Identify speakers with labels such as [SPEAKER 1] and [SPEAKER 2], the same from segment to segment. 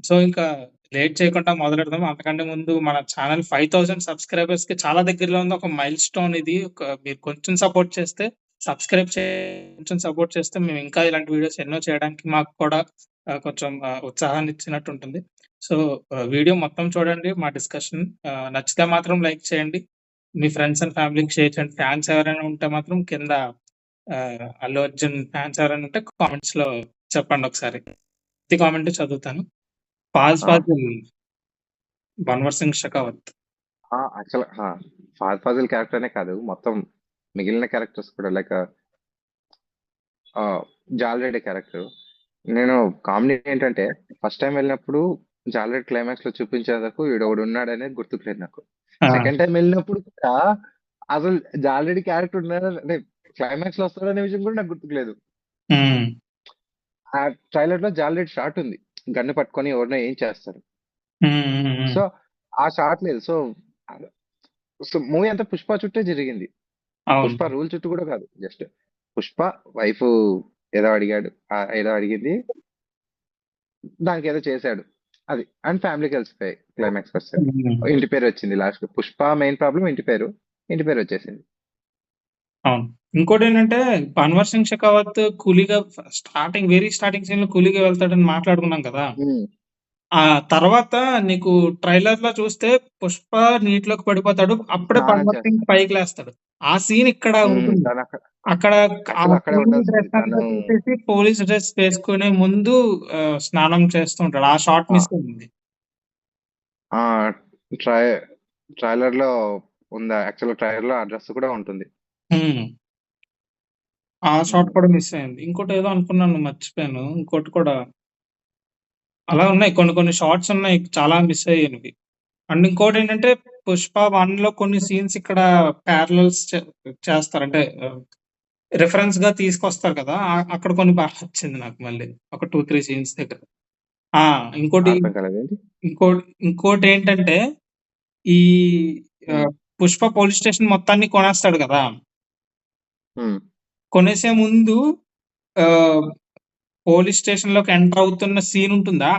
[SPEAKER 1] So, ఇంకా late చేయకుండా మొదలెడదాం. అంతకంటే ముందు మన ఛానల్ 5000 సబ్‌స్క్రైబర్స్‌కి చాలా దగ్గరలో ఉంది. ఒక మైల్ స్టోన్ ఇది. మీరు కొంచెం సపోర్ట్ చేస్తే సబ్‌స్క్రైబ్ చే కొంచెం సపోర్ట్ చేస్తే మేము ఇంకా ఇలాంటి వీడియోస్ ఎన్నో చేయడానికి మాకు కూడా కొంచెం ఉత్సాహాన్ని ఇచ్చినట్టు ఉంటుంది. సో, వీడియో మొత్తం చూడండి. మా డిస్కషన్ నచ్చితే మాత్రం లైక్ చేయండి. మీ ఫ్రెండ్స్ అండ్ ఫ్యామిలీకి షేర్ చేయండి. ఫ్యాన్స్ ఎవరైనా ఉంటే మాత్రం కింద అల్లు అర్జున్ ఫ్యాన్స్ ఎవరైనా ఉంటే కామెంట్స్‌లో చెప్పండి ఒకసారి. ప్రతి కామెంట్ చదువుతాను. ఫాజ్
[SPEAKER 2] ఆ!
[SPEAKER 1] ఫాజిల్ 'బన్వర్ సింగ్ షెకావత్'.
[SPEAKER 2] యాక్చువల్ ఫహద్ ఫాజిల్ క్యారెక్టర్ అనే కాదు, మొత్తం మిగిలిన క్యారెక్టర్స్ కూడా లైక్ జాలరెడ్డి క్యారెక్టర్. నేను కామెడీ ఏంటంటే ఫస్ట్ టైం వెళ్ళినప్పుడు జాలరెడ్డి క్లైమాక్స్ లో చూపించేందుకు వీడొకడు ఉన్నాడనేది గుర్తుకులేదు నాకు.
[SPEAKER 1] ఆ!
[SPEAKER 2] సెకండ్ టైం వెళ్ళినప్పుడు కూడా అసలు జాలరెడ్డి క్యారెక్టర్ ఉన్నాడని, అంటే క్లైమాక్స్ లో వస్తాడనే విషయం కూడా నాకు గుర్తుకులేదు.
[SPEAKER 1] హ్మ్.
[SPEAKER 2] ఆ ట్రైలర్ లో జాలరెడ్డి షాట్ ఉంది, గన్ను పట్టుకొని ఎవరినో ఏం చేస్తారు.
[SPEAKER 1] హ్మ్. హ్మ్. హ్మ్.
[SPEAKER 2] సో ఆ షాట్ లేదు. సో సో మూవీ అంతా పుష్ప చుట్టే జరిగింది.
[SPEAKER 1] అవును.
[SPEAKER 2] పుష్ప రూల్ చుట్టూ కూడా కాదు, జస్ట్ పుష్ప వైఫ్ ఏదో అడిగాడు, ఏదో అడిగింది, దానికి ఏదో చేశాడు, అది అండ్ ఫ్యామిలీ కలిసిపోయి క్లైమాక్స్ వస్తాడు.
[SPEAKER 1] హ్మ్.
[SPEAKER 2] ఇంటి పేరు వచ్చింది లాస్ట్. పుష్ప మెయిన్ ప్రాబ్లం ఇంటి పేరు వచ్చేసింది.
[SPEAKER 1] అవును. ఇంకోటేంటంటే 'బన్వర్ సింగ్ షెకావత్' కూలీగా వెరీ స్టార్టింగ్ సీన్‌లో కూలీగా వెళ్తాడని మాట్లాడుకున్నాం కదా!
[SPEAKER 2] ఉమ్,
[SPEAKER 1] ఆ తర్వాత నీకు ట్రైలర్‌లో చూస్తే 'పుష్ప' నీటిలోకి పడిపోతాడు. అప్పుడే
[SPEAKER 2] స్నానం
[SPEAKER 1] 'బన్వర్ సింగ్'
[SPEAKER 2] చేస్తాడు.
[SPEAKER 1] పైకి లేస్తాడు. ఆ సీన్ ఇక్కడ ఉంటుంది.
[SPEAKER 2] తను అక్కడ
[SPEAKER 1] అక్కడ ఆ
[SPEAKER 2] యాక్చువల్ అక్కడే
[SPEAKER 1] పోలీస్
[SPEAKER 2] ఉండాల్సింది
[SPEAKER 1] డ్రెస్ అంతా
[SPEAKER 2] తను.
[SPEAKER 1] తీసేసి పోలీస్ డ్రెస్ వేసుకునే ముందు స్నానం చేస్తూ ఉంటాడు. ఆ షాట్
[SPEAKER 2] ఆ
[SPEAKER 1] మిస్ అయింది.
[SPEAKER 2] ఆ, ట్రై ట్రైలర్ లో ఉందా, యాక్చువల్ ట్రైలర్ లో ఆ డ్రెస్ కూడా ఉంటుంది.
[SPEAKER 1] హ్మ్. ఆ షాట్
[SPEAKER 2] ఉమ్,
[SPEAKER 1] కూడా మిస్ అయింది. ఇంకోటేదో అనుకున్నాను మర్చిపోయాను. ఇంకోటి కూడా అలా ఉన్నాయి. కొన్ని కొన్ని షాట్స్ ఉన్నాయి చాలా మిస్ అయ్యినవి. అండ్ ఇంకోటేంటంటే 'పుష్ప 1లో కొన్ని సీన్స్ ఇక్కడ పారలెల్స్ చేస్తారు. అంటే రిఫరెన్స్‌గా తీసుకొస్తారు కదా! అక్కడ కొన్ని బాగా నచ్చింది నాకు మళ్ళీ. ఒక 2, 3 సీన్స్ దగ్గర. ఆ! ఇంకోటి
[SPEAKER 2] అర్థం కాలేదేంటి.
[SPEAKER 1] ఇంకో ఇంకోటేంటంటే ఈ
[SPEAKER 2] ఉమ్,
[SPEAKER 1] 'పుష్ప' పోలీస్ స్టేషన్ మొత్తాన్ని కొనేస్తాడు కదా!
[SPEAKER 2] ఉమ్,
[SPEAKER 1] కొనేసే ముందు ఆహ్, పోలీస్ స్టేషన్‌లోకి ఎంటర్ అవుతున్న సీన్ ఉంటుందా?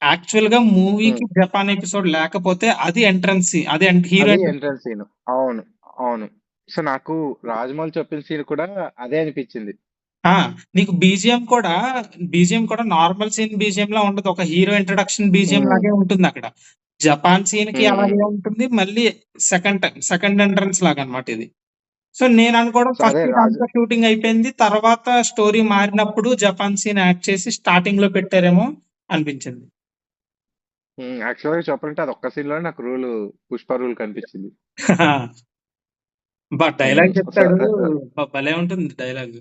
[SPEAKER 1] యాక్చువల్‌గా
[SPEAKER 2] ఉమ్.
[SPEAKER 1] మూవీకి జపాన్ ఎపిసోడ్ లేకపోతే అది ఎంట్రన్స్ సీన్. అది హీరో
[SPEAKER 2] అది
[SPEAKER 1] ఎంట్రన్స్.
[SPEAKER 2] Entrance scene. అవును, అవును. సో నాకు రాజమౌళి చెప్పిన సీన్ కూడా అదే అనిపించింది.
[SPEAKER 1] ఆ! నీకు బీజీఎం కూడా నార్మల్ సీన్ బీజీఎంలా ఉండదు. ఒక హీరో ఇంట్రడక్షన్ బీజీఎం
[SPEAKER 2] ఉమ్,
[SPEAKER 1] లాగే ఉంటుందక్కడ. జపాన్ సీన్‌కి
[SPEAKER 2] ఉమ్,
[SPEAKER 1] అలాగే
[SPEAKER 2] ఉమ్.
[SPEAKER 1] ఉంటుంది. మళ్ళీ సెకండ్ ఎంట్రన్స్ లాగనమాట ఇది. సో, నేననుకోవడం
[SPEAKER 2] సో అదే
[SPEAKER 1] ఫస్ట్
[SPEAKER 2] రాజు.
[SPEAKER 1] ఇదంతా షూటింగ్ అయిపోయింది. తర్వాత స్టోరీ మారినప్పుడు జపాన్ సీన్ యాడ్ చేసి స్టార్టింగ్‌లో పెట్టారేమో అనిపించింది.
[SPEAKER 2] యాక్చువల్గా చెప్పాలంటే అది ఒక్క సీన్ లోనే నాకు పుష్ప రూల్ కనిపించింది.
[SPEAKER 1] డైలాగ్
[SPEAKER 2] సో
[SPEAKER 1] చెప్తాడు. భలే ఉంటుంది డైలాగ్.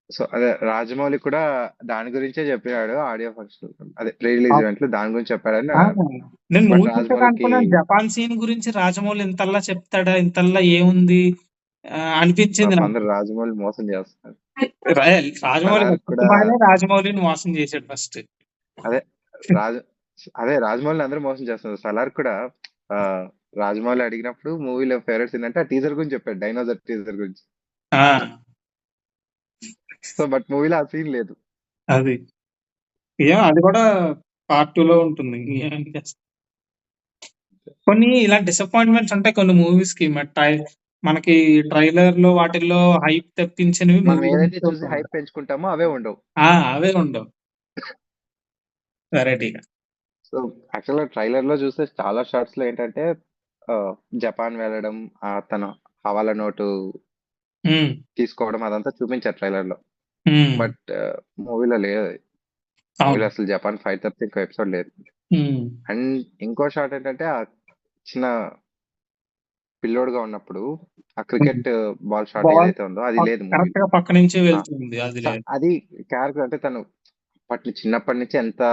[SPEAKER 2] సో అదే రాజమౌళి కూడా దాని గురించే చెప్పాడు ఆడియో ఫంక్షన్, అదే ప్రీ రిలీజ్ ఈవెంట్ లో దాని గురించి చెప్పాడని
[SPEAKER 1] ఆ! నేను
[SPEAKER 2] బట్
[SPEAKER 1] మూవీ చూసాక
[SPEAKER 2] రాజమౌళికి
[SPEAKER 1] అనుకున్నాను జపాన్ సీన్ గురించి రాజమౌళి ఇంతల్లా చెప్తాడా? ఇంతల్లా ఏముంది అనిపించింది
[SPEAKER 2] పాపం
[SPEAKER 1] నాకు.
[SPEAKER 2] అందరు రాజమౌళి మోసం చేస్తున్నారు.
[SPEAKER 1] రా రాజమౌళి
[SPEAKER 2] సలార్ కూడా
[SPEAKER 1] పుష్పబాయనే రాజమౌళిని మోసం చేసాడు ఫస్ట్.
[SPEAKER 2] అదే రాజ రాజమౌళిని అందరూ మోసం చేస్తున్నారు. సలార్ కూడా ఆ రాజమౌళి అడిగినప్పుడు మూవీలో ఫేవరెట్ సీన్ అంటే ఆ టీజర్ గురించి చెప్పాడు, డైనోసర్ టీజర్ గురించి.
[SPEAKER 1] ఆ!
[SPEAKER 2] సో బట్ మూవీలో ఆ సీన్ లేదు.
[SPEAKER 1] అది. అది కూడా పార్ట్ 2లో ఉంటుంది. ఏం చేస్తాం. కొన్ని ఇలా డిసప్పాయింట్‌మెంట్స్ ఉంటాయి కొన్ని మూవీస్‌కి. మనకి ట్రైలర్‌లో వాటిల్లో హైప్ తెప్పించినవి
[SPEAKER 2] మనం
[SPEAKER 1] మూవీలో
[SPEAKER 2] ఏదైతే
[SPEAKER 1] మిస్
[SPEAKER 2] చూసి
[SPEAKER 1] అవుతూ
[SPEAKER 2] హైప్
[SPEAKER 1] ఉంటాయి.
[SPEAKER 2] పెంచుకుంటామో అవే ఉండవు.
[SPEAKER 1] అవే ఉండవు వెరైటీగా.
[SPEAKER 2] సో యాక్చువల్గా ట్రైలర్ లో చూస్తే చాలా షార్ట్స్ లో ఏంటంటే ఆ, జపాన్ వెళ్ళడం, తన హవాలా నోటు
[SPEAKER 1] హ్మ్.
[SPEAKER 2] తీసుకోవడం అదంతా చూపించారు ట్రైలర్ లో.
[SPEAKER 1] హ్మ్.
[SPEAKER 2] బట్ మూవీలో లేదు. మూవీలో
[SPEAKER 1] అవును.
[SPEAKER 2] అసలు జపాన్ ఫైట్ తప్పితే ఇంకో ఎపిసోడ్ లేదు.
[SPEAKER 1] హ్మ్.
[SPEAKER 2] అండ్ ఇంకో షాట్ ఏంటంటే ఆ చిన్న పిల్లోడుగా ఉన్నప్పుడు ఆ
[SPEAKER 1] హ్మ్.
[SPEAKER 2] క్రికెట్ బాల్ షాట్
[SPEAKER 1] బాల్
[SPEAKER 2] ఏదైతే ఉందో అది లేదు మూవీలో.
[SPEAKER 1] కరెక్ట్‌గా పక్క నుంచే వెళ్తుంది. అది లేదు.
[SPEAKER 2] అది క్యారెక్టర్ అంటే తను చిన్నప్పటి నుంచి ఎంత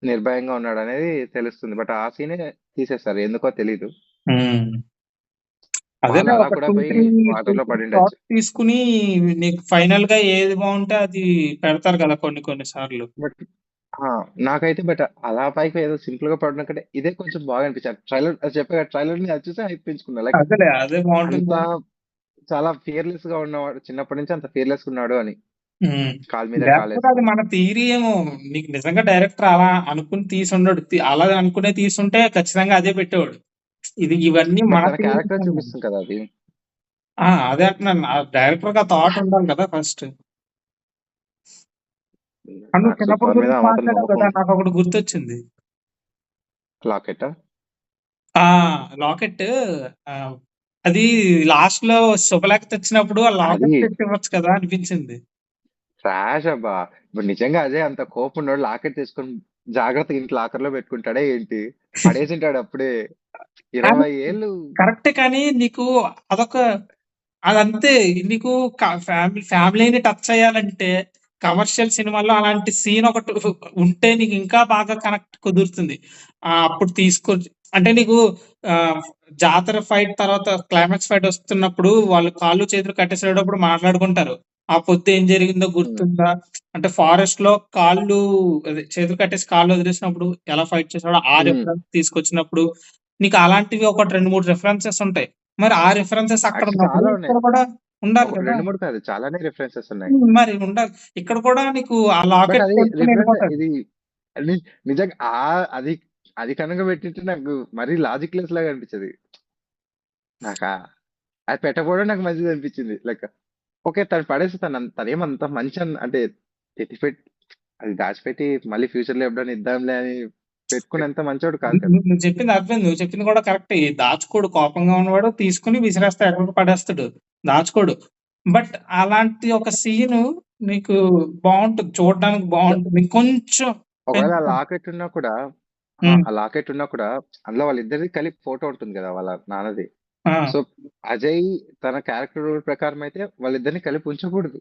[SPEAKER 2] నిర్భయంగా ఉన్నాడు అనేది తెలుస్తుంది. బట్ ఆ సీనే తీసేస్తారు, ఎందుకో తెలీదు.
[SPEAKER 1] హ్మ్.
[SPEAKER 2] వాళ్ళు
[SPEAKER 1] అదేలే
[SPEAKER 2] అలా
[SPEAKER 1] ఒక
[SPEAKER 2] కూడా
[SPEAKER 1] 2,
[SPEAKER 2] పోయి
[SPEAKER 1] 3
[SPEAKER 2] వాటర్ లో పడి ఉండొచ్చు.
[SPEAKER 1] షాట్స్ తీసుకొని నీకు ఫైనల్‌గా ఏది బావుంటే అది పెడతారు కదా! కొన్ని కొన్ని సార్లు.
[SPEAKER 2] బట్ నాకైతే బట్ అలా పైకి ఏదో సింపుల్ గా పడడం కంటే ఇదే కొంచెం బాగా అనిపించారు. ట్రైలర్ అది చెప్పా, ట్రైలర్ ని అది చూసి హైప్ పెంచుకున్నా. లైక్
[SPEAKER 1] అదే బావుంటుంది
[SPEAKER 2] అంత
[SPEAKER 1] గానీ
[SPEAKER 2] చాలా ఫియర్లెస్ గా ఉన్నవాడు, చిన్నప్పటి నుంచి అంత ఫియర్లెస్ గా ఉన్నాడు అని. కాలు మీద
[SPEAKER 1] లేకపోతే అది
[SPEAKER 2] కాలేసుకొని.
[SPEAKER 1] మన థియరీ ఏమో. నీకు నిజంగా డైరెక్టర్ అలా అనుకుని తీసుండడు. అలా అనుకునే తీసుంటే ఖచ్చితంగా అదే పెట్టేవాడు. ఇవన్నీ
[SPEAKER 2] బట్
[SPEAKER 1] మన
[SPEAKER 2] తన
[SPEAKER 1] థియరీస్
[SPEAKER 2] క్యారెక్టర్
[SPEAKER 1] ఉన్నాయి.
[SPEAKER 2] చూపిస్తుంది కదా అది.
[SPEAKER 1] అదే అంటున్నాను. ఆ డైరెక్టర్ కి ఆ థాట్ ఉండాలి కదా ఫస్ట్. నువ్వు
[SPEAKER 2] నాకు
[SPEAKER 1] చిన్నప్పుడు
[SPEAKER 2] సుకుమార్ మీద
[SPEAKER 1] గురించి
[SPEAKER 2] ఆ మాత్రం
[SPEAKER 1] మాట్లాడావు
[SPEAKER 2] నమ్మకం
[SPEAKER 1] కదా,
[SPEAKER 2] ఉంది.
[SPEAKER 1] నాకు ఒకటి గుర్తొచ్చింది.
[SPEAKER 2] లాకెట్
[SPEAKER 1] ఆ లాకెట్. ఆ, అది లాస్ట్ లో శుభలేఖ తెచ్చినప్పుడు ఆ
[SPEAKER 2] అది
[SPEAKER 1] లాకెట్ తెచ్చి ఇవ్వచ్చు కదా అనిపించింది.
[SPEAKER 2] ట్రాష్ అబ్బా. ఇప్పుడు నిజంగా అదే అంత కోపం ఉన్నాడు లాకెట్ తీసుకొని జాగ్రత్తగా ఇంటి లాకర్ లో పెట్టుకుంటాడా ఏంటి? పడేసింటాడు అప్పుడే.
[SPEAKER 1] కానీ
[SPEAKER 2] 20 ఏళ్ళు.
[SPEAKER 1] కరెక్టే, కానీ నీకు అదొక అదంతే. నీకు ఫ్యామిలీని టచ్ అయ్యాలంటే కమర్షియల్ సినిమాల్లో అలాంటి సీన్ ఒకటి ఉంటే నీకు ఇంకా బాగా కనెక్ట్ కుదురుతుంది. అప్పుడు అంటే నీకు ఆ, జాతర ఫైట్ తర్వాత క్లైమాక్స్ ఫైట్ వస్తున్నప్పుడు వాళ్ళు కాళ్ళు చేతులు కట్టేసేటప్పుడు మాట్లాడుకుంటారు. ఆ పొద్దు ఏం జరిగిందో
[SPEAKER 2] ఉమ్,
[SPEAKER 1] గుర్తుందా? అంటే ఫారెస్ట్ లో కాళ్ళు చేతులు కట్టేసి కాళ్ళు వదిలేసినప్పుడు ఎలా ఫైట్ చేసాడో ఆ
[SPEAKER 2] ఉమ్.
[SPEAKER 1] రిఫరెన్స్ తీసుకొచ్చినప్పుడు నీకు అలాంటివి ఒక 2, 3 రిఫరెన్సెస్ ఉంటాయి. మరి ఆ రిఫరెన్సెస్ అక్కడ
[SPEAKER 2] యాక్చువల్లీ
[SPEAKER 1] ఉన్నప్పుడు
[SPEAKER 2] చాలా ఉన్నాయి.
[SPEAKER 1] ఇక్కడ కూడా ఉండాలి కదా.
[SPEAKER 2] 2 3 కాదు, చాలానే రిఫరెన్సెస్ ఉన్నాయి.
[SPEAKER 1] మరి ఉండాలి. ఇక్కడ కూడా నీకు ఆ
[SPEAKER 2] బట్
[SPEAKER 1] లాకెట్
[SPEAKER 2] అది
[SPEAKER 1] తెంపుకొని
[SPEAKER 2] రిఫరెన్స్
[SPEAKER 1] వెళ్ళిపోతాడు.
[SPEAKER 2] ఇది నిజంగా అది అది కనుక పెట్టింటే నాకు మరీ లాజిక్ లెస్ లాగా అనిపించదు. నాకు అది పెట్టకపోవడం నాకు మంచిది అనిపించింది. లైక్ ఓకే, తను పడేసి తనేమంత మంచి అంటే ఎత్తిపెట్టి అది దాచిపెట్టి మళ్ళీ ఫ్యూచర్ లో ఎప్పుడైనా ఇద్దాంలే అని పెట్టుకునేంత మంచోడు కాదు కదా.
[SPEAKER 1] నువ్వు చెప్పింది అర్థం. నువ్వు చెప్పింది కూడా కరెక్టే. దాచుకోడు. కోపంగా ఉన్నవాడు తీసుకుని విసిరేస్తాడు, ఎక్కడికి పడేస్తాడు. దాచుకోడు. బట్ అలాంటి ఒక సీన్ నీకు బాగుంటుంది, చూడడానికి బాగుంటుంది. కొంచెం
[SPEAKER 2] ఒకవేళ ఆ
[SPEAKER 1] పెంచుతాం.
[SPEAKER 2] లాకెట్ ఉన్నా కూడా
[SPEAKER 1] ఉమ్,
[SPEAKER 2] ఆ లాకెట్ ఉన్నా కూడా అందులో వాళ్ళిద్దరిది కలిపి ఫోటో ఉంటుంది కదా వాళ్ళ నాన్నది.
[SPEAKER 1] ఆ.
[SPEAKER 2] సో అజయ్ తన క్యారెక్టర్ ప్రకారం అయితే వాళ్ళిద్దరిని కలిపి ఉంచకూడదు.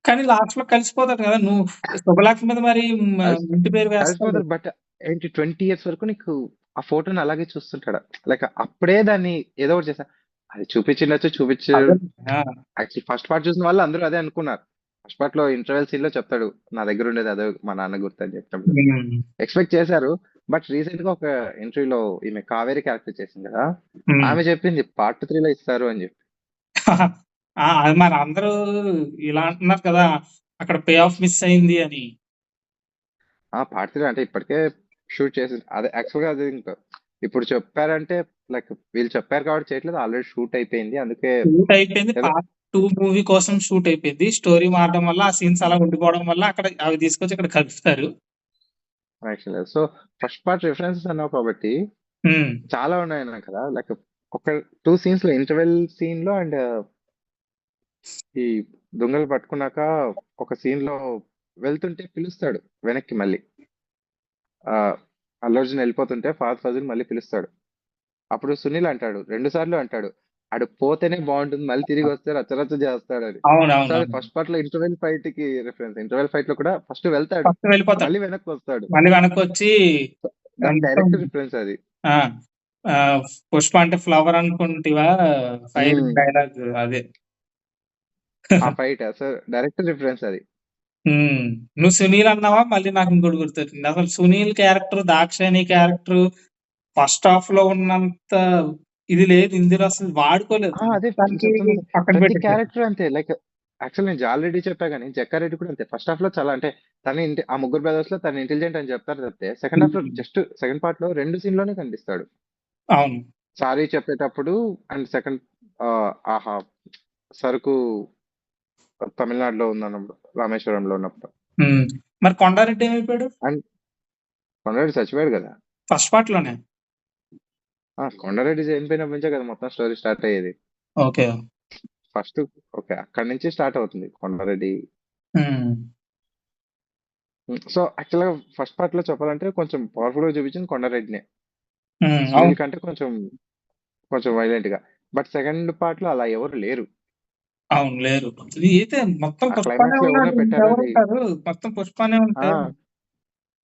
[SPEAKER 1] కానీ లాస్ట్ లో కలిసిపోతాడు కదా. నువ్వు శుభలేఖ మీద మరి
[SPEAKER 2] కలిసి
[SPEAKER 1] ఇంటి పేరు వేస్తాడు.
[SPEAKER 2] కలిసిపోతారు. బట్ ఏంటి 20 years వరకు నీకు ఆ ఫోటోని అలాగే చూస్తుంటాడు. లైక్ అప్పుడే దాన్ని ఏదో ఒకటి చేశా. అది చూపించిండొచ్చు
[SPEAKER 1] అదే. ఆ,
[SPEAKER 2] యాక్చువల్లీ ఫస్ట్ పార్ట్ చూసిన వాళ్ళు అందరూ అదే అనుకున్నారు. ఫస్ట్ పార్ట్ లో ఇంటర్వెల్ సీన్ లో చెప్తాడు, నా దగ్గర ఉండేది అదే మా నాన్న గుర్తు అని చెప్పినప్పుడు
[SPEAKER 1] ఉమ్,
[SPEAKER 2] ఎక్స్పెక్ట్ చేశారు. బట్ రీసెంట్ గా ఒక ఇంటర్వ్యూలో ఈమె కావేరి క్యారెక్టర్ చేసింది కదా,
[SPEAKER 1] ఉమ్.
[SPEAKER 2] ఆమె చెప్పింది పార్ట్ 3 లో ఇస్తారు అని చెప్పి.
[SPEAKER 1] అది మరి అందరూ ఇలా అంటున్నారు కదా, అక్కడ పే ఆఫ్ మిస్ అయింది అని.
[SPEAKER 2] పార్ట్ 3 అంటే ఇప్పటికే షూట్ చేసి అదే యాక్చువల్ గా అది ఇంకా ఇప్పుడు చెప్పారంటే లైక్ వీళ్ళు చెప్పారు కాబట్టి చేయట్లేదు, ఆల్రెడీ షూట్ అయిపోయింది అందుకే
[SPEAKER 1] షూట్ అయిపోయింది.
[SPEAKER 2] ఏదో
[SPEAKER 1] పార్ట్ 2 మూవీ కోసం షూట్ అయిపోయింది. స్టోరీ మారడం వల్ల ఆ సీన్స్ అలా ఉండిపోవడం వల్ల అక్కడ అవి తీసుకొచ్చి ఇక్కడ కలుపుతారు.
[SPEAKER 2] Actual. So first part references అన్నావు కాబట్టి
[SPEAKER 1] ఉమ్,
[SPEAKER 2] చాలా ఉన్నాయి కదా. లైక్ ఒక 2 scenes లో ఇంటర్వెల్ సీన్ లో అండ్ ఈ దొంగలు పట్టుకున్నాక ఒక సీన్ లో వెళ్తుంటే పిలుస్తాడు వెనక్కి మళ్ళీ. ఆ అల్లు అర్జున్ వెళ్ళిపోతుంటే ఫాదర్ ఫజల్ మళ్ళీ పిలుస్తాడు. అప్పుడు సునీల్ అంటాడు 2 సార్లు అంటాడు, ఆడు పోతేనే బాగుంటుంది మళ్ళీ తిరిగి వస్తే రచ్చరచ్చ చేస్తాడని. సో అది
[SPEAKER 1] అవునవునవును.
[SPEAKER 2] ఫస్ట్ పార్ట్ లో ఇంటర్వెల్ ఫైట్ కి రిఫరెన్స్. ఇంటర్వెల్ ఫైట్ లో కూడా ఫస్ట్ వెళ్తాడు,
[SPEAKER 1] ఫస్ట్ వెళ్ళిపోతాడు,
[SPEAKER 2] మళ్ళీ వెనక్కి వస్తాడు.
[SPEAKER 1] మళ్ళీ వెనక్కి వచ్చి
[SPEAKER 2] దాని
[SPEAKER 1] మొత్తం.
[SPEAKER 2] డైరెక్ట్ రిఫరెన్స్ అది.
[SPEAKER 1] ఆ, ఆ, పుష్ప అంటే ఫ్లవర్ అనుకుంటివా, ఫైర్
[SPEAKER 2] ఉమ్,
[SPEAKER 1] డైలాగ్ అదే.
[SPEAKER 2] ఆ ఫైట్ అసలు డైరెక్ట్ రిఫరెన్స్ అది.
[SPEAKER 1] ఉమ్, నువ్వు సునీల్ అన్నావా, మళ్ళీ నాకు ఇంకోటి గుర్తొచ్చింది. అసలు Sunil character, Dakshayani character first half లో ఉన్నంత ఇది లేదు ఇందులో, అసలు వాడుకోలేదు.
[SPEAKER 2] అదే నేను
[SPEAKER 1] దానికి
[SPEAKER 2] చెప్తున్నది.
[SPEAKER 1] పక్కన
[SPEAKER 2] ప్రతి
[SPEAKER 1] పెట్టేసారు.
[SPEAKER 2] క్యారెక్టర్ అంతే. లైక్ యాక్చువల్ నేను జాలరెడ్డి చెప్పా కానీ జక్కారెడ్డి కూడా అంతే. ఫస్ట్ హాఫ్ లో చాలా అంటే తన ఇంటి ఆ ముగ్గురు బ్రదర్స్ లో తన ఇంటెలిజెంట్ అని చెప్తారు తప్పితే సెకండ్ హాఫ్ లో
[SPEAKER 1] ఉమ్,
[SPEAKER 2] జస్ట్ సెకండ్ పార్ట్ లో 2 సీన్ లోనే కనిపిస్తాడు.
[SPEAKER 1] అవును.
[SPEAKER 2] సారీ చెప్పేటప్పుడు అండ్ సెకండ్ ఆహా సరుకు తమిళనాడులో ఉన్నప్పుడు రామేశ్వరంలో ఉన్నప్పుడు.
[SPEAKER 1] ఉమ్, మరి కొండారెడ్డి ఏమైపోయాడు
[SPEAKER 2] అండ్ కొండారెడ్డి చచ్చిపోయాడు కదా.
[SPEAKER 1] ఫస్ట్ పార్ట్ లోనే?
[SPEAKER 2] కొండారెడ్డి చనిపోయినప్పటి నుంచే కదా మొత్తం స్టోరీ స్టార్ట్ అయ్యేది.
[SPEAKER 1] ఓకే.
[SPEAKER 2] ఫస్ట్ ఓకే అక్కడి నుంచి స్టార్ట్ అవుతుంది కొండారెడ్డి.
[SPEAKER 1] ఉమ్,
[SPEAKER 2] సో యాక్చువల్ గా ఫస్ట్ పార్ట్ లో చెప్పాలంటే కొంచెం పవర్ఫుల్ గా చూపించింది కొండారెడ్డినే,
[SPEAKER 1] అవును.
[SPEAKER 2] సునీల్ కంటే కొంచెం కొంచెం వైలెంట్ గా. బట్ సెకండ్ పార్ట్ లో అలా ఎవరు లేరు.
[SPEAKER 1] అవును, లేరు. ఇది అయితే మొత్తం
[SPEAKER 2] ఆ
[SPEAKER 1] పుష్పనే
[SPEAKER 2] క్లైమాక్స్ లో
[SPEAKER 1] ఉన్నాడు,
[SPEAKER 2] ఎవరినో పెట్టారు అది.
[SPEAKER 1] ఇంకెవరుంటారు? మొత్తం పుష్పనే
[SPEAKER 2] ఆ
[SPEAKER 1] ఉంటే.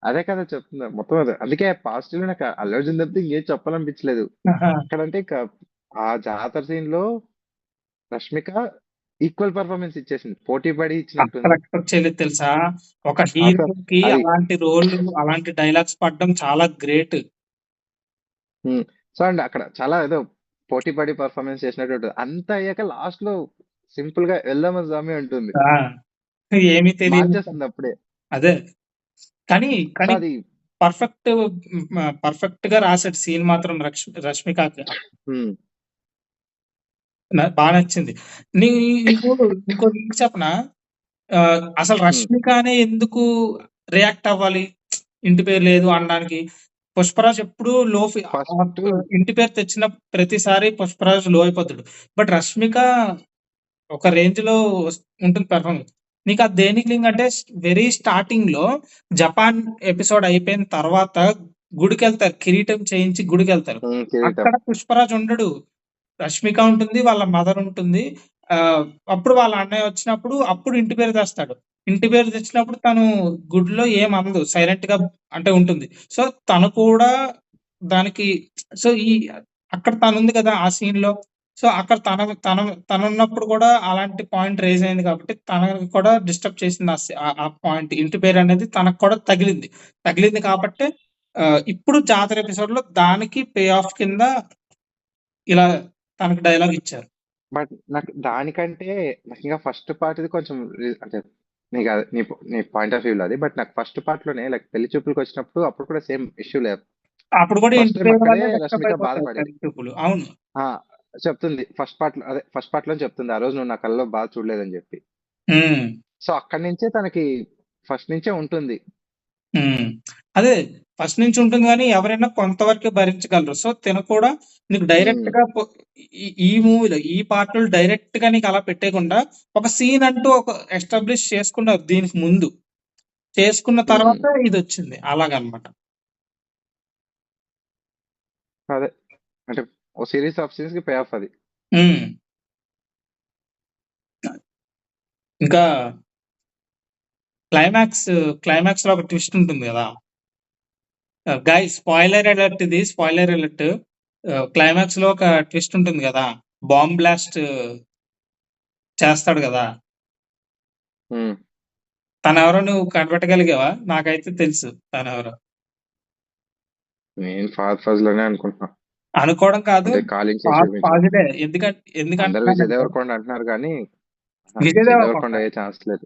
[SPEAKER 2] అదే కదా చెప్తున్నా మొత్తం అదే. అందుకే పాజిటివ్ నాకు అల్లు అర్జున్ తప్పితే ఇంకేం చెప్పాలనిపించలేదు.
[SPEAKER 1] ఆహా.
[SPEAKER 2] అక్కడంటే ఇక ఆ జాతర సీన్ లో రష్మిక ఈక్వల్ పర్ఫార్మెన్స్ ఇచ్చేసింది, పోటీ పడి
[SPEAKER 1] అసలు
[SPEAKER 2] ఇచ్చినట్టుంది.
[SPEAKER 1] ఎక్స్పెక్ట్ చేయలేదు తెలుసా. ఒక
[SPEAKER 2] అసలు
[SPEAKER 1] హీరోకి
[SPEAKER 2] అది
[SPEAKER 1] అలాంటి రోల్, అలాంటి డైలాగ్స్ పడడం చాలా గ్రేట్.
[SPEAKER 2] సో అండ్ అక్కడ చాలా ఏదో పోటీ పడి పర్ఫార్మెన్స్ చేసినట్టు ఉంటుంది. అంతా అయ్యాక లాస్ట్ లో సింపుల్ గా వెళ్దామా స్వామి అంటుంది.
[SPEAKER 1] ఆ, ఏమీ తెలియదు.
[SPEAKER 2] మార్చేస్తుంది అప్పుడే.
[SPEAKER 1] అదే. కానీ
[SPEAKER 2] సో
[SPEAKER 1] కానీ
[SPEAKER 2] అది
[SPEAKER 1] పర్ఫెక్ట్ పర్ఫెక్ట్‌గా రాసాడు సీన్ మాత్రం రష్మికకి.
[SPEAKER 2] హ్మ్.
[SPEAKER 1] బా నచ్చింది. నీ నీకు ఇంకో లింక్ చెప్పనా? అసలు
[SPEAKER 2] హ్మ్.
[SPEAKER 1] రష్మికనే ఎందుకు రియాక్ట్ అవ్వాలి? ఇంటి పేరు లేదు అనడానికి. పుష్పరాజ్ ఎప్పుడూ లో ఫీ
[SPEAKER 2] ఫస్ట్
[SPEAKER 1] ఇంటి పేరు తెచ్చిన ప్రతిసారి పుష్పరాజ్ లో అయిపోతాడు. బట్ రష్మిక ఒక రేంజ్‌లో ఉంటుంది పెర్ఫార్మెన్స్. నీకది దేనికి లింక్ అంటే వెరీ స్టార్టింగ్‌లో జపాన్ ఎపిసోడ్ అయిపోయిన తర్వాత గుడికెళ్తారు. కిరీటం చేయించి గుడికెళ్తారు.
[SPEAKER 2] కిరీటం.
[SPEAKER 1] అక్కడ పుష్పరాజ్ ఉండడు. రష్మిక ఉంటుంది. వాళ్ళ మదర్ ఉంటుంది. అప్పుడు వాళ్ళ అన్నయ్య వచ్చినప్పుడు అప్పుడు ఇంటి పేరు తెస్తాడు. ఇంటి పేరు తెచ్చినప్పుడు తను గుడిలో ఏమనదు. సైలెంట్‌గా అంటే ఉంటుంది. సో, తను కూడా దానికి సో, అక్కడ తనుంది కదా! ఆ సీన్‌లో. సో, అక్కడ తనున్నప్పుడు కూడా అలాంటి పాయింట్ రైజ్ అయింది కాబట్టి తనని కూడా డిస్టర్బ్ చేసింది ఆ పాయింట్. ఇంటి పేరనేది తనకు కూడా తగిలింది. తగిలింది కాబట్టే ఇప్పుడు జాతర ఎపిసోడ్‌లో దానికి పే ఆఫ్ కింద ఇలా తనకి డైలాగ్ ఇచ్చారు.
[SPEAKER 2] బట్ నాకు దానికంటే నాకింకా ఫస్ట్ పార్ట్‌ది కొంచెం అంటే నీ పాయింట్ ఆఫ్ వ్యూలో అది. బట్ నాకు ఫస్ట్ పార్ట్‌లోనే లైక్ పెళ్లి చూపులకొచ్చినప్పుడు అప్పుడు కూడా సేమ్ ఇష్యూ లేదు.
[SPEAKER 1] అప్పుడు కూడా
[SPEAKER 2] ఫస్ట్
[SPEAKER 1] ఇంటి
[SPEAKER 2] టైమ్
[SPEAKER 1] పేరు
[SPEAKER 2] అక్కడే
[SPEAKER 1] వల్లే డిస్టర్బ్
[SPEAKER 2] రష్మిక
[SPEAKER 1] అయిపోతారు
[SPEAKER 2] బాధపడేది.
[SPEAKER 1] పెళ్లి చూపులు. అవును.
[SPEAKER 2] ఆ! చెప్తుంది. ఫస్ట్ పార్ట్‌లోనే చెప్తుంది. ఆ రోజు నువ్వు నా కల్లో బాధ చూడలేదని జెప్పి.
[SPEAKER 1] హ్మ్.
[SPEAKER 2] సో, అక్కడి నుంచే తనకి ఫస్ట్ నుంచే ఉంటుంది.
[SPEAKER 1] హ్మ్. అదే ఫస్ట్ నుంచి ఉంటుంది గానీ ఎవరైనా కొంతవరకే భరించగలరు. సో, తిను కూడా నీకు
[SPEAKER 2] హ్మ్.
[SPEAKER 1] డైరెక్ట్‌గా ఈ మూవీలో ఈ పార్ట్‌లో డైరెక్ట్‌గా నీకు అలా పెట్టేయకుండా ఒక సీన్ అంటూ ఒక ఎస్టాబ్లిష్ చేసుకున్నారు దీనికి ముందు. చేసుకున్న
[SPEAKER 2] హ్మ్.
[SPEAKER 1] తర్వాత ఇదొచ్చింది. అలాగనమాట.
[SPEAKER 2] అదే. అంటే ఓ సీరీస్ ఆఫ్ సీన్స్‌కి పే ఆఫ్ అది.
[SPEAKER 1] హ్మ్. ఇంకా క్లైమాక్స్‌లో ఒక ట్విస్ట్ ఉంటుంది గదా! గైస్ స్పాయిలర్ అలర్ట్ ఇది. Spoiler alert. క్లైమాక్స్‌లో ఒక ట్విస్ట్ ఉంటుంది గదా! బాంబ్ బ్లాస్ట్ చేస్తాడు గదా!
[SPEAKER 2] హ్మ్.
[SPEAKER 1] తనెవరో నువ్వు కనిపెట్టగలిగావా? నాకైతే తెలుసు తనెవరో.
[SPEAKER 2] నేను ఫహద్ ఫాజిల్‌నే అనుకుంటున్నా.
[SPEAKER 1] అనుకోవడం కాదు.
[SPEAKER 2] అంటే కాలింగ్ చేసి చూపించారు.
[SPEAKER 1] పాజిడే.
[SPEAKER 2] అందరూ విజయ్
[SPEAKER 1] ఎందుకంటున్నానంటే
[SPEAKER 2] దేవరకొండ అంటున్నారు గానీ,
[SPEAKER 1] విజయ్
[SPEAKER 2] విజయ్
[SPEAKER 1] దేవరకొండ.
[SPEAKER 2] దేవరకొండ అయ్యే ఛాన్స్ లేదు.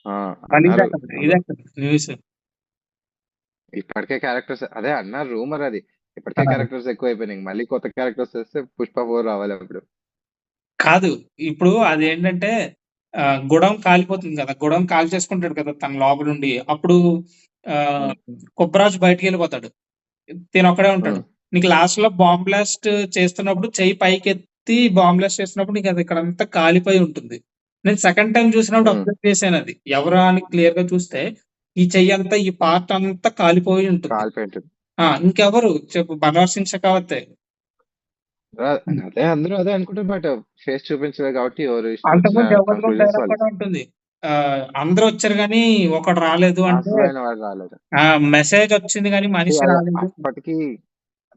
[SPEAKER 2] ఆ! అన్నారు.
[SPEAKER 1] మరిదెక్కడ
[SPEAKER 2] అదే
[SPEAKER 1] ఇదెక్కడ న్యూస్.
[SPEAKER 2] ఇప్పటికే క్యారెక్టర్స్ అదే అన్నారు రూమర్ అది.
[SPEAKER 1] ఆ!
[SPEAKER 2] ఇప్పటికే క్యారెక్టర్స్ ఎక్కువైపోయినాయి. మళ్ళీ కొత్త క్యారెక్టర్స్ తెస్తే 'పుష్ప 4' రావాలి అప్పుడు.
[SPEAKER 1] కాదు. ఇప్పుడు అదేంటంటే గోడౌన్ కాలిపోతుంది గదా! గోడౌన్ కాల్చేసుకుంటాడు కదా! తను లోపలుండి. అప్పుడు ఆహ్,
[SPEAKER 2] హ్మ్.
[SPEAKER 1] కొబ్బరాజు బయటికెళ్ళిపోతాడు. తినొక్కడే ఉంటాడు.
[SPEAKER 2] హ్మ్.
[SPEAKER 1] నీకు లాస్ట్‌లో బాంబ్ బ్లాస్ట్ చేస్తున్నప్పుడు చెయ్యి పైకెత్తి బాంబ్ బ్లాస్ట్ చేసినప్పుడు నీకది ఇక్కడంతా కాలిపోయి ఉంటుంది. నేను సెకండ్ టైమ్ చూసినప్పుడు
[SPEAKER 2] హ్మ్.
[SPEAKER 1] అబ్జర్వ్ చేశానది. ఎవరా అని క్లియర్‌గా చూస్తే ఈ చెయ్యంతా ఈ పార్ట్ అంతా కాలిపోయి ఉంటుంది.
[SPEAKER 2] కాలిపోయి ఉంటుంది.
[SPEAKER 1] ఇంకెవరు చెప్పు 'బన్వార్ సింగ్ షెకావతే'.
[SPEAKER 2] ఆ!
[SPEAKER 1] హ్మ్.
[SPEAKER 2] అదే అందరూ అదే అనుకుంటారు. బట్ ఫేస్ చూపించలేదు కాబట్టి ఎవరు ఇష్టం వచ్చిన
[SPEAKER 1] అంతకుముందు ఎవరిదో
[SPEAKER 2] కంక్లూజన్స్
[SPEAKER 1] డైలాగ్ కూడా
[SPEAKER 2] వాళ్ళిస్తారు.
[SPEAKER 1] ఉంటుంది. అందరూ వచ్చారు గానీ ఒకడు రాలేదు అంటే
[SPEAKER 2] అసలైన వాడు రాలేదు.
[SPEAKER 1] మెసేజ్ వచ్చింది గానీ మనిషి
[SPEAKER 2] అదే
[SPEAKER 1] రాలేదు.
[SPEAKER 2] అప్పటికి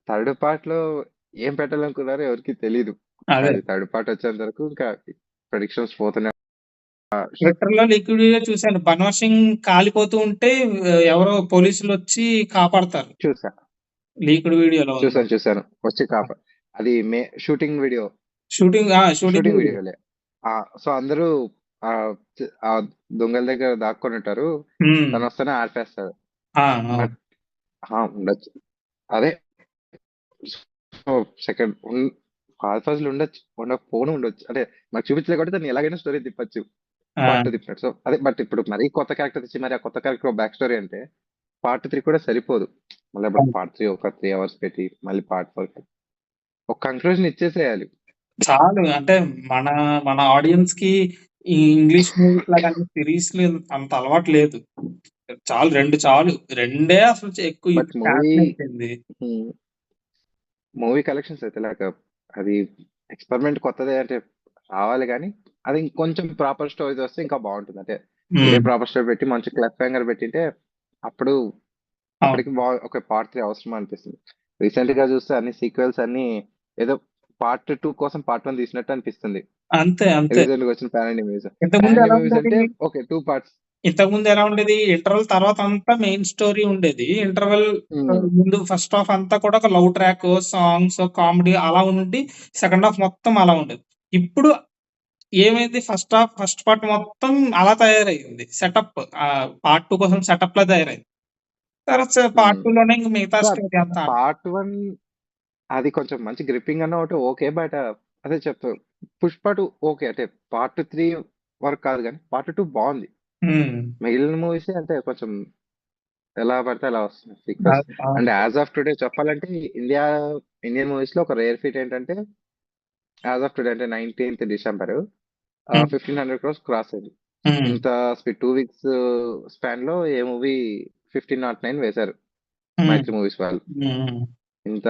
[SPEAKER 2] థర్డ్ పార్ట్‌లో ఏం పెట్టాలనుకున్నారో ఎవరికీ తెలీదు.
[SPEAKER 1] అదే.
[SPEAKER 2] అది థర్డ్ పార్ట్ వచ్చేంత వరకు ఇంకా ప్రిడిక్షన్స్ పోతూనే
[SPEAKER 1] ట్విట్టర్‌లో లిక్విడ్ వీడియో చూసాను. 'బన్వర్ సింగ్' కాలిపోతూ ఉంటే ఎవరో పోలీసులొచ్చి కాపాడతారు.
[SPEAKER 2] చూసా.
[SPEAKER 1] లీక్డ్ వీడియోలో ఉంది.
[SPEAKER 2] చూసాను. వచ్చి అది shooting video.
[SPEAKER 1] Shooting
[SPEAKER 2] shooting
[SPEAKER 1] video.
[SPEAKER 2] వీడియోలే. ఆ! సో, అందరూ ఆ దొంగల దగ్గర దాక్కొనుంటారు.
[SPEAKER 1] హ్మ్.
[SPEAKER 2] తనొస్తేనే ఆర్పేస్తాడు.
[SPEAKER 1] ఆ! ఆ!
[SPEAKER 2] బట్ ఉండొచ్చు. అదే సో, సెకండ్ ఫాస్ట్ ఫాస్ట్‌లో ఉండొచ్చు. ఉండకపోను ఉండొచ్చు. అంటే మనకు చూపించలేదు కాబట్టి దాన్ని ఎలాగైనా స్టోరీ తిప్పొచ్చు.
[SPEAKER 1] ఆ!
[SPEAKER 2] పార్ట్ 2 తిప్పినట్టు. సో, అదే బట్ ఇప్పుడు మరీ కొత్త క్యారెక్టర్ తెచ్చి మరి ఆ కొత్త క్యారెక్టర్ బ్యాక్ స్టోరీ అంటే పార్ట్ 3 కూడా సరిపోదు. మళ్ళీ అప్పుడు
[SPEAKER 1] అవును.
[SPEAKER 2] పార్ట్ 3 ఒక 3 అవర్స్ పెట్టి మళ్ళీ పార్ట్ 4 ఒక కంక్లూజన్ ఇచ్చేసేయాలి.
[SPEAKER 1] చాలు అంటే మన మన ఆడియన్స్‌కి ఈ ఇంగ్లీష్ మూవీస్‌లా గాని సీరీస్‌లు అంత అలవాటు లేదు. చాలు 2 చాలు. 2 అసలు ఎక్కువ
[SPEAKER 2] బట్
[SPEAKER 1] ఇప్పుడు ఫ్యాషన్ అయిపోయింది.
[SPEAKER 2] హ్మ్. మూవీ కలెక్షన్స్ అయితే లైక్ అది ఎక్స్‌పెరిమెంట్ కొత్తదే అంటే రావాలి గానీ, అది ఇంకొంచెం ప్రాపర్ స్టోరీస్ వస్తే ఇంకా బావుంటుంది. అంటే ఇదే
[SPEAKER 1] హ్మ్.
[SPEAKER 2] ప్రాపర్ స్టోరీ పెట్టి మంచి క్లిఫ్ హ్యాంగర్ పెట్టింటే అప్పుడు
[SPEAKER 1] అవును.
[SPEAKER 2] అప్పటికి ఒక పార్ట్ 3 అవసరమా అనిపిస్తుంది. రీసెంట్‌గా చూస్తే అన్ని సీక్వెల్స్ అన్నీ ఏదో పార్ట్ 2 కోసం పార్ట్ 1 తీసినట్టు అనిపిస్తుంది.
[SPEAKER 1] అంతే. అంతే.
[SPEAKER 2] రీసెంట్‌గా వచ్చిన పాన్ ఇండియా మూవీస్. పాన్
[SPEAKER 1] ఇంతకుముందు
[SPEAKER 2] ఇండియా
[SPEAKER 1] ఎలా
[SPEAKER 2] మూవీస్
[SPEAKER 1] ఉండేది?
[SPEAKER 2] అంటే ఓకే. 2 పార్ట్స్.
[SPEAKER 1] ఇంతకుముందు ఎలా ఉండేది? ఇంటర్వల్ తర్వాత అంతా మెయిన్ స్టోరీ ఉండేది. ఇంటర్వల్
[SPEAKER 2] హ్మ్.
[SPEAKER 1] ముందు ఫస్ట్ హాఫ్ అంతా కూడా ఒక లవ్ ట్రాక్, సాంగ్స్, కామెడీ అలా ఉండి సెకండ్ హాఫ్ మొత్తం అలా ఉండేది. ఇప్పుడు ఏమైంది ఫస్ట్ పార్ట్ మొత్తం అలా తయారయింది. సెటప్ పార్ట్ 2 కోసం సెటప్ లా తయారైంది. తర్వాత పార్ట్ 2 లోనే ఇంక మిగతా స్టోరీ అంతా.
[SPEAKER 2] పార్ట్ 1 అది కొంచెం మంచి గ్రిప్పింగ్ అన్న ఒకటి ఓకే. బట్ అదే చెప్తా, పుష్ప 2 ఓకే. అంటే పార్ట్ 3 వరకు కాదు కానీ పార్ట్ 2 బాగుంది. మిగిలిన మూవీస్ అంటే కొంచెం ఎలా పడితే అలా వస్తుంది sequels. And as of today చెప్పాలంటే ఇండియన్ మూవీస్ లో ఒక రేర్ ఫీట్ ఏంటంటే, యాజ్ ఆఫ్ టుడే అంటే 19th డిసెంబర్ 1500 crores క్రాస్ అయింది. ఇంత 2 weeks స్పాన్ లో ఏ మూవీ 1509 వేశారు మైత్రి మూవీస్ వాళ్ళు. ఇంత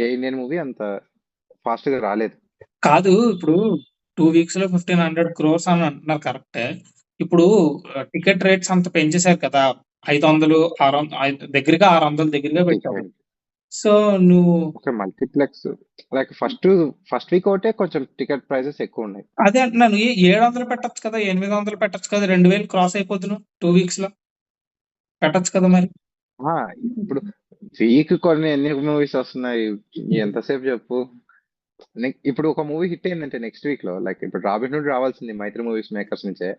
[SPEAKER 2] ఏ ఇండియన్ మూవీ అంత ఫాస్ట్ గా రాలేదు.
[SPEAKER 1] కాదు, ఇప్పుడు 2 weeks లో 1500 crores అని అంటున్నారు కరెక్టే. ఇప్పుడు టికెట్ రేట్స్ అంత పెంచేశారు కదా, 500 600 దగ్గరగా 600 దగ్గరగా పెట్టారు. సో నువ్వు
[SPEAKER 2] ఒక మల్టీప్లెక్స్ లైక్ ఫస్ట్ వీక్ ఒకటే కొంచెం టికెట్ ప్రైసెస్ ఎక్కువ ఉన్నాయి.
[SPEAKER 1] అదే అంటున్నాను, 700 పెట్టచ్చు కదా, 800 పెట్టచ్చు కదా, 2000 క్రాస్ అయిపోతుంది 2 weeks లో పెట్టచ్చు కదా మరి.
[SPEAKER 2] ఇప్పుడు వీక్ కొన్ని ఎన్ని మూవీస్ వస్తున్నాయి, ఎంతసేపు చెప్పు. ఇప్పుడు ఒక మూవీ హిట్ అయిందంటే నెక్స్ట్ వీక్ లో, లైక్ ఇప్పుడు రాబిన్హుడ్ రావాల్సింది మైత్రి మూవీస్ మేకర్స్ నుంచే,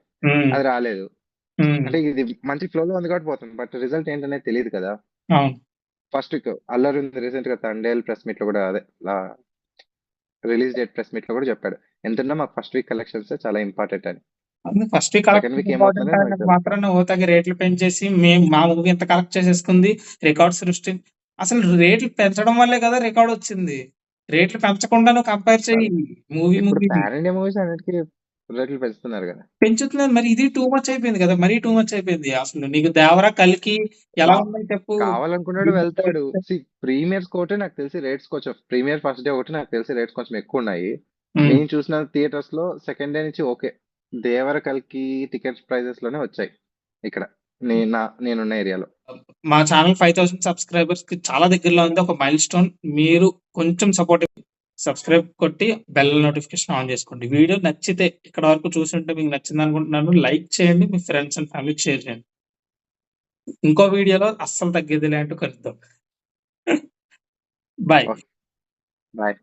[SPEAKER 2] అది రాలేదు. అంటే ఇది మంచి ఫ్లో లో ఉంది కాబట్టి పోతుంది, బట్ రిజల్ట్ ఏంటనేది తెలియదు కదా. ఫస్ట్ వీక్ అల్లరి రీసెంట్ గా తండేల్ ప్రెస్ మీట్ లో కూడా, అదే రిలీజ్ డేట్ ప్రెస్ మీట్ లో కూడా చెప్పాడు, ఎంతున్నా మాకు ఫస్ట్ వీక్ కలెక్షన్స్ చాలా ఇంపార్టెంట్ అని.
[SPEAKER 1] ఫస్ట్ వీక్ మాత్రాన ఓతాకి రేట్లు పెంచేసి మా మూవీ ఎంత కలెక్ట్ చేసేసుకుంది, రికార్డ్ సృష్టి. అసలు రేట్లు పెంచడం వల్లే కదా రికార్డ్ వచ్చింది. రేట్లు పెంచకుండా నువ్వు కంపేర్ చేయి మూవీ
[SPEAKER 2] పాన్ ఇండియా మూవీస్ అన్నిటికీ రేట్లు పెంచుతున్నారు కదా.
[SPEAKER 1] పెంచుతున్నారు మరి, ఇది టూ మచ్ అయిపోయింది కదా, మరీ టూ మచ్ అయిపోయింది. అసలు నీకు దేవరా కలికి ఎలా ఉందని చెప్పు.
[SPEAKER 2] కావాలనుకున్నాడు వెళ్తాడు. ప్రీమియర్స్ ఒకటి నాకు తెలిసి రేట్స్ కొంచెం, ప్రీమియర్ ఫస్ట్ డే ఒకటి నాకు తెలిసి రేట్స్ కొంచెం ఎక్కువ ఉన్నాయి. నేను చూసిన థియేటర్స్ లో సెకండ్ డే నుంచి ఓకే, దేవర కలికి టికెట్స్ ప్రైజెస్ లోనే వచ్చాయి ఇక్కడ నేనున్న ఏరియాలో.
[SPEAKER 1] మా ఛానల్ 5000 సబ్స్క్రైబర్స్ కి చాలా దగ్గరలో ఉంది, ఒక మైల్ స్టోన్. మీరు కొంచెం సపోర్ట్, సబ్స్క్రైబ్ కొట్టి బెల్ నోటిఫికేషన్ ఆన్ చేసుకోండి. వీడియో నచ్చితే, ఇక్కడ వరకు చూసుంటే మీకు నచ్చింది అనుకుంటున్నాను, లైక్ చేయండి, మీ ఫ్రెండ్స్ అండ్ ఫ్యామిలీకి షేర్ చేయండి. ఇంకో వీడియోలో అస్సలు తగ్గేది లేంటూ కలుద్దాం. బాయ్.